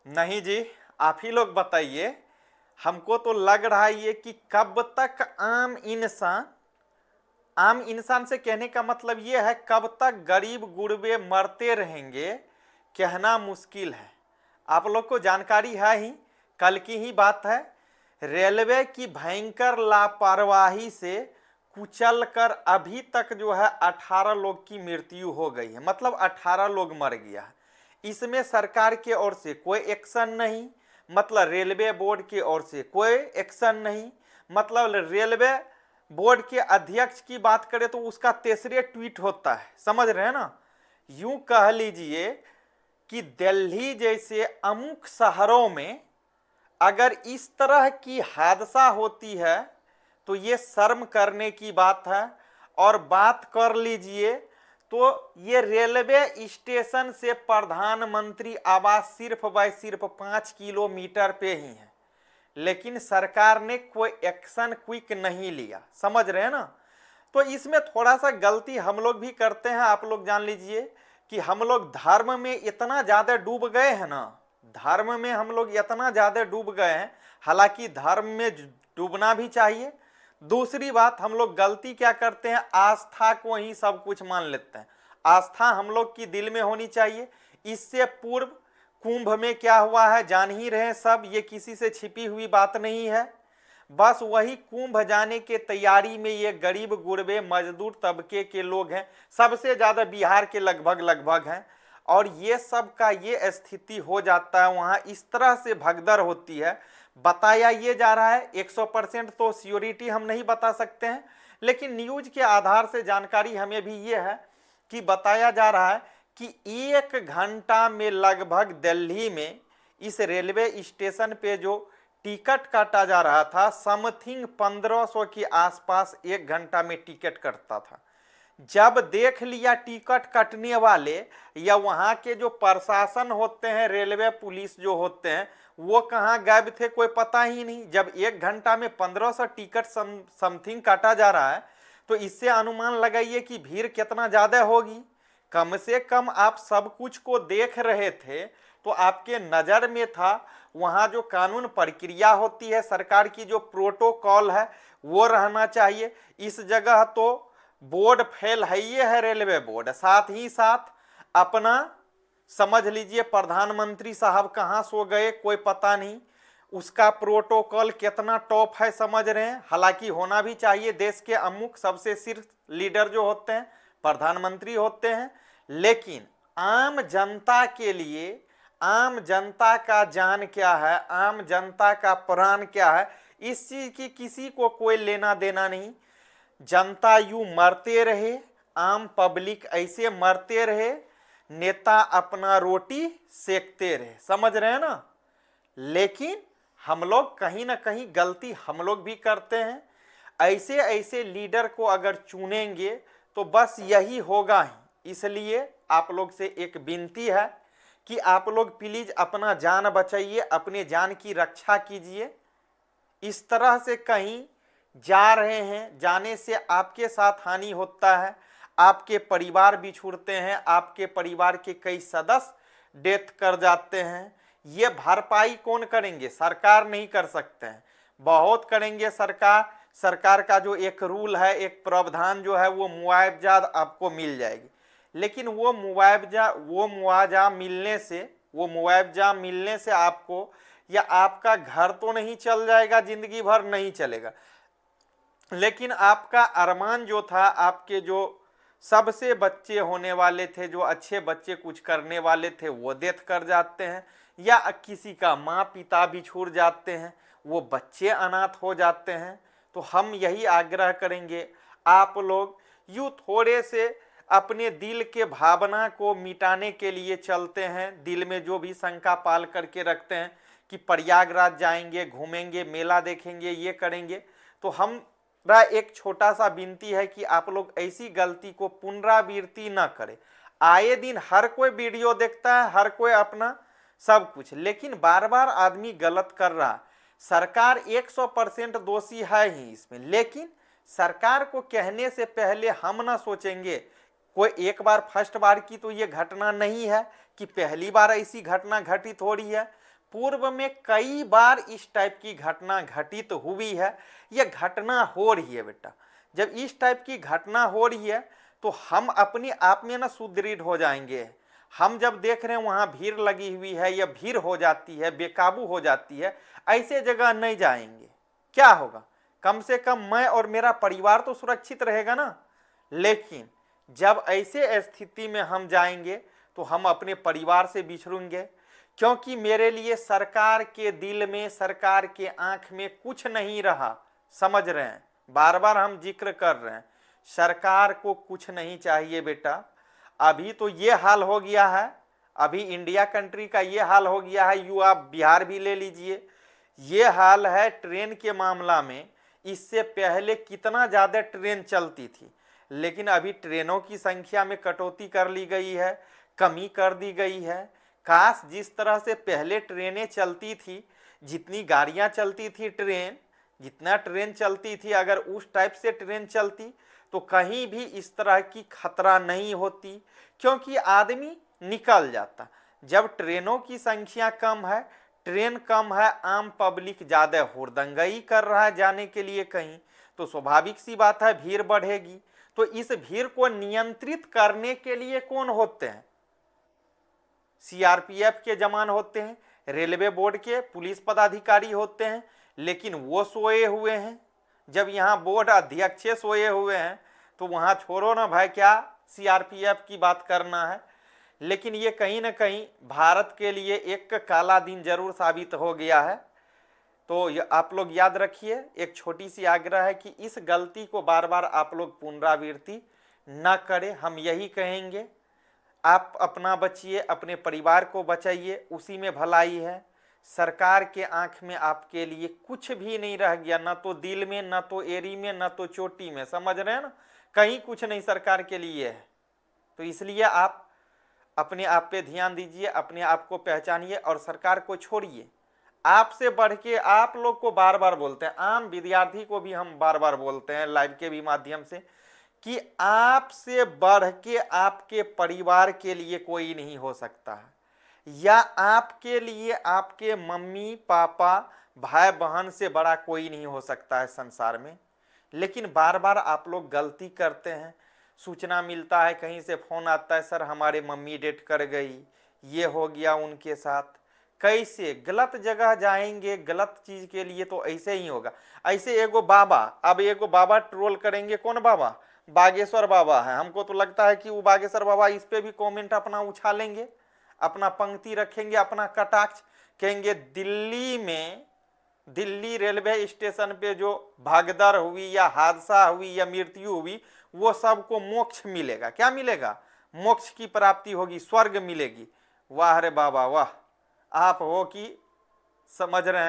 नहीं जी, आप ही लोग बताइए। हमको तो लग रहा है ये कि कब तक आम इंसान से कहने का मतलब ये है कब तक गरीब गुरबे मरते रहेंगे, कहना मुश्किल है। आप लोग को जानकारी है ही, कल की ही बात है। रेलवे की भयंकर लापरवाही से कुचल कर अभी तक जो है 18 लोग की मृत्यु हो गई है, मतलब 18 लोग मर गया है। इसमें सरकार के ओर से कोई एक्शन नहीं, मतलब रेलवे बोर्ड की ओर से कोई एक्शन नहीं, मतलब रेलवे बोर्ड के अध्यक्ष की बात करें तो उसका तीसरे ट्वीट होता है, समझ रहे हैं ना। यूं कह लीजिए कि दिल्ली जैसे अमुक शहरों में अगर इस तरह की हादसा होती है तो ये शर्म करने की बात है। और बात कर लीजिए तो ये रेलवे स्टेशन से प्रधानमंत्री आवास सिर्फ बाय सिर्फ 5 किलोमीटर पे ही है, लेकिन सरकार ने कोई एक्शन क्विक नहीं लिया, समझ रहे हैं ना। तो इसमें थोड़ा सा गलती हम लोग भी करते हैं। आप लोग जान लीजिए कि हम लोग धर्म में इतना ज्यादा डूब गए हैं ना, धर्म में हम लोग इतना ज्यादा डूब गए हैं। हालांकि धर्म में डूबना भी चाहिए। दूसरी बात, हम लोग गलती क्या करते हैं, आस्था को ही सब कुछ मान लेते हैं। आस्था हम लोग की दिल में होनी चाहिए। इससे पूर्व कुंभ में क्या हुआ है जान ही रहे सब, ये किसी से छिपी हुई बात नहीं है। बस वही कुंभ जाने के तैयारी में ये गरीब गुरबे मजदूर तबके के लोग हैं, सबसे ज्यादा बिहार के लगभग हैं। और ये सब का ये स्थिति हो जाता है, वहां इस तरह से भगदड़ होती है। बताया ये जा रहा है, 100% तो सियोरिटी हम नहीं बता सकते हैं, लेकिन न्यूज के आधार से जानकारी हमें भी ये है कि बताया जा रहा है कि 1 घंटा में लगभग दिल्ली में इस रेलवे स्टेशन पे जो टिकट काटा जा रहा था, समथिंग 1500 के आसपास 1 घंटा में टिकट कटता था। जब देख लिया टिकट कटने वाले या वहां के जो प्रशासन होते हैं, रेलवे पुलिस जो होते हैं, वो कहाँ गायब थे कोई पता ही नहीं। जब 1 घंटा में 1500 टिकट समथिंग काटा जा रहा है तो इससे अनुमान लगाइए कि भीड़ कितना ज्यादा होगी। कम से कम आप सब कुछ को देख रहे थे तो आपके नजर में था वहां जो कानून प्रक्रिया होती है, सरकार की जो प्रोटोकॉल है वो रहना चाहिए। इस जगह तो बोर्ड फेल है, ये है रेलवे बोर्ड। साथ ही साथ अपना समझ लीजिए प्रधानमंत्री साहब कहाँ सो गए कोई पता नहीं, उसका प्रोटोकॉल कितना टॉप है समझ रहे हैं। हालांकि होना भी चाहिए, देश के अमुक सबसे शीर्ष लीडर जो होते हैं प्रधानमंत्री होते हैं, लेकिन आम जनता के लिए, आम जनता का जान क्या है, आम जनता का प्राण क्या है, इस चीज की किसी को कोई लेना देना नहीं। जनता यूं मरते रहे, आम पब्लिक ऐसे मरते रहे, नेता अपना रोटी सेकते रहे, समझ रहे हैं ना। लेकिन हम लोग कहीं ना कहीं गलती हम लोग भी करते हैं। ऐसे ऐसे लीडर को अगर चुनेंगे तो बस यही होगा ही। इसलिए आप लोग से एक विनती है कि आप लोग प्लीज अपना जान बचाइए, अपने जान की रक्षा कीजिए। इस तरह से कहीं जा रहे हैं, जाने से आपके साथ हानि होता है, आपके परिवार बिछुड़ते हैं, आपके परिवार के कई सदस्य डेथ कर जाते हैं। ये भरपाई कौन करेंगे, सरकार नहीं कर सकते हैं, बहुत करेंगे सरकार। सरकार का जो एक रूल है, एक प्रावधान जो है, वो मुआवजा आपको मिल जाएगी। लेकिन वो मुआवजा मिलने से आपको या आपका घर तो नहीं चल जाएगा, जिंदगी भर नहीं चलेगा, लेकिन आपका अरमान जो था, आपके जो सबसे बच्चे होने वाले थे, जो अच्छे बच्चे कुछ करने वाले थे, वो डेथ कर जाते हैं, या किसी का माँ पिता भी छूट जाते हैं, वो बच्चे अनाथ हो जाते हैं। तो हम यही आग्रह करेंगे, आप लोग यूँ थोड़े से अपने दिल के भावना को मिटाने के लिए चलते हैं, दिल में जो भी शंका पाल करके रखते हैं कि प्रयागराज जाएंगे, घूमेंगे, मेला देखेंगे, ये करेंगे, तो हम एक छोटा सा विनती है कि आप लोग ऐसी गलती को पुनरावृत्ति न करें। आए दिन हर कोई वीडियो देखता है, हर कोई अपना सब कुछ, लेकिन बार बार आदमी गलत कर रहा। सरकार 100% दोषी है ही इसमें, लेकिन सरकार को कहने से पहले हम ना सोचेंगे। कोई एक बार फर्स्ट बार की तो ये घटना नहीं है कि पहली बार ऐसी घटना घटित हो रही है। पूर्व में कई बार इस टाइप की घटना घटित हुई है, यह घटना हो रही है बेटा। जब इस टाइप की घटना हो रही है तो हम अपने आप में ना सुदृढ़ हो जाएंगे। हम जब देख रहे हैं वहां भीड़ लगी हुई है या भीड़ हो जाती है, बेकाबू हो जाती है, ऐसे जगह नहीं जाएंगे। क्या होगा, कम से कम मैं और मेरा परिवार तो सुरक्षित रहेगा ना। लेकिन जब ऐसे स्थिति में हम जाएंगे तो हम अपने परिवार से बिछड़ेंगे, क्योंकि मेरे लिए सरकार के दिल में, सरकार के आंख में कुछ नहीं रहा। समझ रहे हैं, बार बार हम जिक्र कर रहे हैं, सरकार को कुछ नहीं चाहिए बेटा। अभी तो ये हाल हो गया है, अभी इंडिया कंट्री का ये हाल हो गया है, यू आप बिहार भी ले लीजिए, ये हाल है ट्रेन के मामला में। इससे पहले कितना ज़्यादा ट्रेन चलती थी, लेकिन अभी ट्रेनों की संख्या में कटौती कर ली गई है, कमी कर दी गई है। काश जिस तरह से पहले ट्रेनें चलती थी, जितनी गाड़ियां चलती थी ट्रेन, जितना ट्रेन चलती थी, अगर उस टाइप से ट्रेन चलती तो कहीं भी इस तरह की खतरा नहीं होती, क्योंकि आदमी निकल जाता। जब ट्रेनों की संख्या कम है, ट्रेन कम है, आम पब्लिक ज़्यादा हुड़दंगई कर रहा है जाने के लिए कहीं, तो स्वाभाविक सी बात है भीड़ बढ़ेगी। तो इस भीड़ को नियंत्रित करने के लिए कौन होते हैं? सीआरपीएफ के जवान होते हैं, रेलवे बोर्ड के पुलिस पदाधिकारी होते हैं, लेकिन वो सोए हुए हैं। जब यहाँ बोर्ड अध्यक्ष सोए हुए हैं तो वहाँ छोड़ो ना भाई, क्या सीआरपीएफ की बात करना है। लेकिन ये कहीं ना कहीं भारत के लिए एक काला दिन जरूर साबित हो गया है। तो आप लोग याद रखिए, एक छोटी सी आग्रह है कि इस गलती को बार बार आप लोग पुनरावृत्ति न करें, हम यही कहेंगे। आप अपना बचिए, अपने परिवार को बचाइए, उसी में भलाई है। सरकार के आंख में आपके लिए कुछ भी नहीं रह गया, ना तो दिल में, ना तो एरी में, ना तो चोटी में। समझ रहे हैं ना, कहीं कुछ नहीं सरकार के लिए है। तो इसलिए आप अपने आप पे ध्यान दीजिए, अपने आप को पहचानिए और सरकार को छोड़िए। आपसे बढ़ के आप लोग को बार बार बोलते हैं, आम विद्यार्थी को भी हम बार बार बोलते हैं लाइव के भी माध्यम से, कि आपसे बढ़ के आपके परिवार के लिए कोई नहीं हो सकता है, या आपके लिए आपके मम्मी पापा भाई बहन से बड़ा कोई नहीं हो सकता है संसार में। लेकिन बार बार आप लोग गलती करते हैं। सूचना मिलता है, कहीं से फोन आता है, सर हमारे मम्मी डेथ कर गई, ये हो गया उनके साथ। कैसे गलत जगह जाएंगे गलत चीज के लिए, तो ऐसे ही होगा। ऐसे एगो बाबा, अब एगो बाबा ट्रोल करेंगे, कौन बाबा? बागेश्वर बाबा है। हमको तो लगता है कि वो बागेश्वर बाबा इस पे भी कमेंट अपना उछालेंगे, अपना पंक्ति रखेंगे, अपना कटाक्ष, कहेंगे दिल्ली में, दिल्ली रेलवे स्टेशन पे जो भगदड़ हुई या हादसा हुई या मृत्यु हुई, वो सबको मोक्ष मिलेगा। क्या मिलेगा? मोक्ष की प्राप्ति होगी, स्वर्ग मिलेगी। वाह रे बाबा वाह, आप हो कि समझ रहे हैं।